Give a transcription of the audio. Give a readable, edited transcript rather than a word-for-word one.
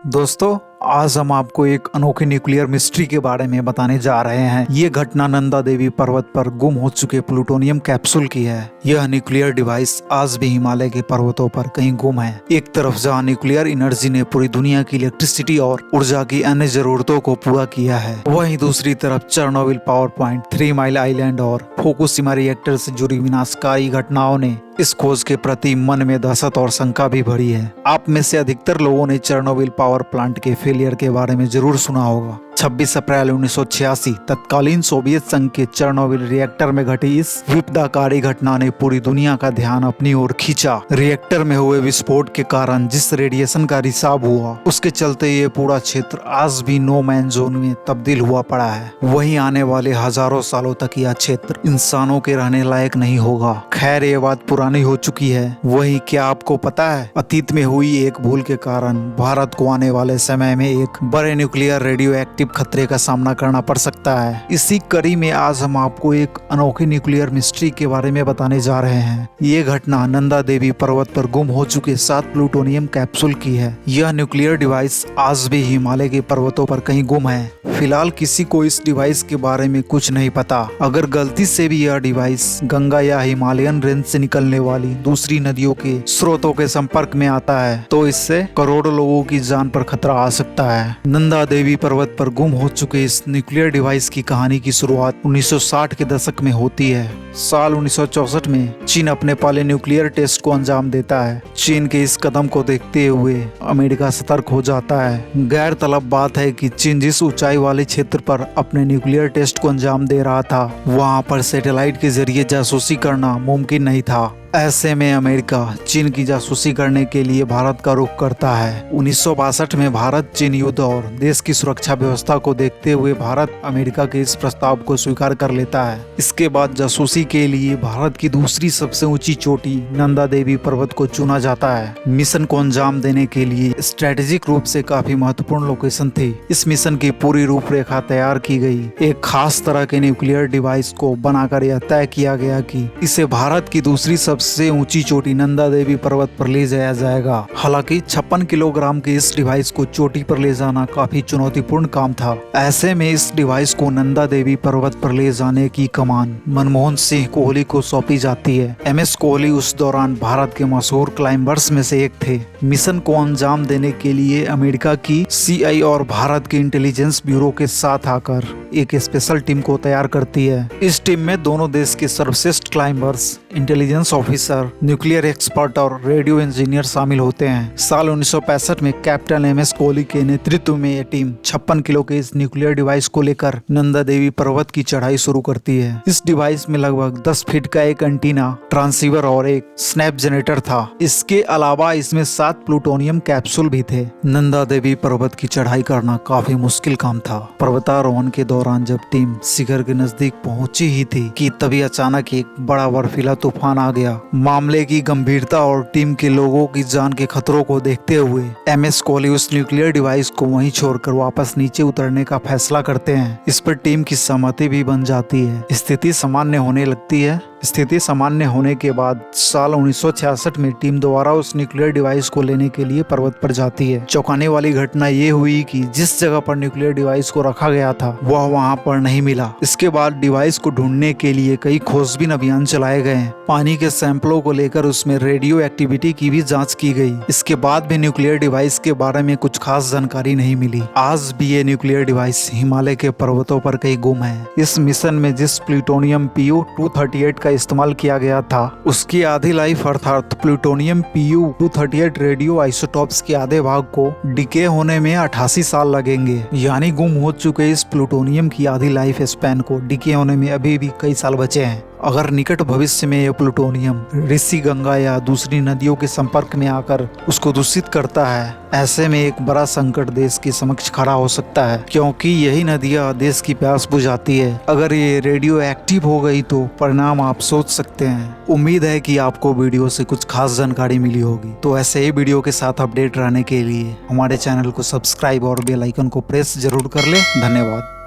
दोस्तों, आज हम आपको एक अनोखी न्यूक्लियर मिस्ट्री के बारे में बताने जा रहे हैं। ये घटना नंदा देवी पर्वत पर गुम हो चुके प्लूटोनियम कैप्सूल की है। यह न्यूक्लियर डिवाइस आज भी हिमालय के पर्वतों पर कहीं गुम है। एक तरफ जहां न्यूक्लियर एनर्जी ने पूरी दुनिया की इलेक्ट्रिसिटी और ऊर्जा की अन्य जरूरतों को पूरा किया है, वहीं दूसरी तरफ Chernobyl power plant, 3 mile island और फुकुशिमा रिएक्टर से जुड़ी विनाशकारी घटनाओं ने इस खोज के प्रति मन में दहशत और शंका भी भरी है। आप में से अधिकतर लोगों ने चेरनोबिल पावर प्लांट के फेलियर के बारे में जरूर सुना होगा। 26 अप्रैल 1986 तत्कालीन सोवियत संघ के चेरनोबिल रिएक्टर में घटी इस विपदाकारी घटना ने पूरी दुनिया का ध्यान अपनी ओर खींचा। रिएक्टर में हुए विस्फोट के कारण जिस रेडिएशन का रिसाव हुआ, उसके चलते ये पूरा क्षेत्र आज भी नो मैन जोन में तब्दील हुआ पड़ा है। वहीं आने वाले हजारों सालों तक यह क्षेत्र इंसानों के रहने लायक नहीं होगा। खैर, ये बात पुरानी हो चुकी है। वहीं क्या आपको पता है, अतीत में हुई एक भूल के कारण भारत को आने वाले समय में एक बड़े न्यूक्लियर रेडियो एक्टिव खतरे का सामना करना पड़ सकता है। इसी कड़ी में आज हम आपको एक अनोखी न्यूक्लियर मिस्ट्री के बारे में बताने जा रहे हैं। ये घटना नंदा देवी पर्वत पर गुम हो चुके 7 प्लूटोनियम कैप्सूल की है। यह न्यूक्लियर डिवाइस आज भी हिमालय के पर्वतों पर कहीं गुम है। फिलहाल किसी को इस डिवाइस के बारे में कुछ नहीं पता। अगर गलती से भी यह डिवाइस गंगा या हिमालयन रेंज से निकलने वाली दूसरी नदियों के स्रोतों के संपर्क में आता है, तो इससे करोड़ों लोगों की जान पर खतरा आ सकता है। नंदा देवी पर्वत पर गुम हो चुके इस न्यूक्लियर डिवाइस की कहानी की शुरुआत 1960 के दशक में होती है। साल 1964 में चीन अपने पहले न्यूक्लियर टेस्ट को अंजाम देता है। चीन के इस कदम को देखते हुए अमेरिका सतर्क हो जाता है। गैर तलब बात है कि चीन जिस ऊंचाई वाले क्षेत्र पर अपने न्यूक्लियर टेस्ट को अंजाम दे रहा था, वहां पर सैटेलाइट के जरिए जासूसी करना मुमकिन नहीं था। ऐसे में अमेरिका चीन की जासूसी करने के लिए भारत का रुख करता है। 1962 में भारत चीन युद्ध और देश की सुरक्षा व्यवस्था को देखते हुए भारत अमेरिका के इस प्रस्ताव को स्वीकार कर लेता है। इसके बाद जासूसी के लिए भारत की दूसरी सबसे ऊंची चोटी नंदा देवी पर्वत को चुना जाता है। मिशन को अंजाम देने के लिए स्ट्रेटेजिक रूप से काफी महत्वपूर्ण लोकेशन थी। इस मिशन की पूरी रूपरेखा तैयार की गई। एक खास तरह के न्यूक्लियर डिवाइस को बनाकर यह तय किया गया कि इसे भारत की दूसरी सबसे ऊंची चोटी नंदा देवी पर्वत पर ले जाया जाएगा। हालांकि 56 किलोग्राम के इस डिवाइस को चोटी पर ले जाना काफी चुनौतीपूर्ण काम था। ऐसे में इस डिवाइस को नंदा देवी पर्वत पर ले जाने की कमान मनमोहन सिंह कोहली को सौंपी जाती है। MS कोहली उस दौरान भारत के मशहूर क्लाइंबर्स में से एक थे। मिशन को अंजाम देने के लिए अमेरिका की CI और भारत के इंटेलिजेंस ब्यूरो के साथ आकर एक स्पेशल टीम को तैयार करती है। इस टीम में दोनों देश के सर्वश्रेष्ठ climbers, intelligence officer, nuclear expert और रेडियो इंजीनियर शामिल होते हैं। साल 1965 में कैप्टन MS कोहली के नेतृत्व में यह टीम 56 किलो के इस न्यूक्लियर डिवाइस को लेकर नंदा देवी पर्वत की चढ़ाई शुरू करती है। इस डिवाइस में लगभग 10 फीट का एक एंटीना, ट्रांसीवर और एक स्नैप जनरेटर था। इसके अलावा इसमें 7 प्लूटोनियम कैप्सूल भी थे। नंदा देवी पर्वत की चढ़ाई करना काफी मुश्किल काम था। पर्वतारोहण के दौरान जब टीम शिखर के नजदीक पहुंची ही थी कि तभी अचानक एक बड़ा बर्फीला तूफान आ गया। मामले की गंभीरता और टीम के लोगों की जान के खतरों को देखते हुए MS कोहली उस न्यूक्लियर डिवाइस को वहीं छोड़कर वापस नीचे उतरने का फैसला करते हैं। इस पर टीम की सहमति भी बन जाती है। स्थिति सामान्य होने लगती है। स्थिति सामान्य होने के बाद साल 1966 में टीम दोबारा उस न्यूक्लियर डिवाइस को लेने के लिए पर्वत पर जाती है। चौंकाने वाली घटना ये हुई कि जिस जगह पर न्यूक्लियर डिवाइस को रखा गया था, वह वहां पर नहीं मिला। इसके बाद डिवाइस को ढूंढने के लिए कई खोजबीन अभियान चलाए गए। पानी के सैंपलों को लेकर उसमें रेडियो एक्टिविटी की भी जाँच की गई। इसके बाद भी न्यूक्लियर डिवाइस के बारे में कुछ खास जानकारी नहीं मिली। आज भी ये न्यूक्लियर डिवाइस हिमालय के पर्वतों पर कहीं गुम है। इस मिशन में जिस प्लूटोनियम PU-238 का इस्तेमाल किया गया था, उसकी आधी लाइफ अर्थात प्लूटोनियम PU-238 रेडियो आइसोटॉप्स के आधे भाग को डिके होने में 88 साल लगेंगे। यानी गुम हो चुके इस प्लूटोनियम की आधी लाइफ स्पैन को डिके होने में अभी भी कई साल बचे हैं। अगर निकट भविष्य में यह प्लूटोनियम ऋषि गंगा या दूसरी नदियों के संपर्क में आकर उसको दूषित करता है, ऐसे में एक बड़ा संकट देश के समक्ष खड़ा हो सकता है, क्योंकि यही नदियां देश की प्यास बुझाती है। अगर ये रेडियो एक्टिव हो गई तो परिणाम आप सोच सकते हैं। उम्मीद है कि आपको वीडियो से कुछ खास जानकारी मिली होगी। तो ऐसे ही वीडियो के साथ अपडेट रहने के लिए हमारे चैनल को सब्सक्राइब और बेल आइकन को प्रेस जरूर कर ले। धन्यवाद।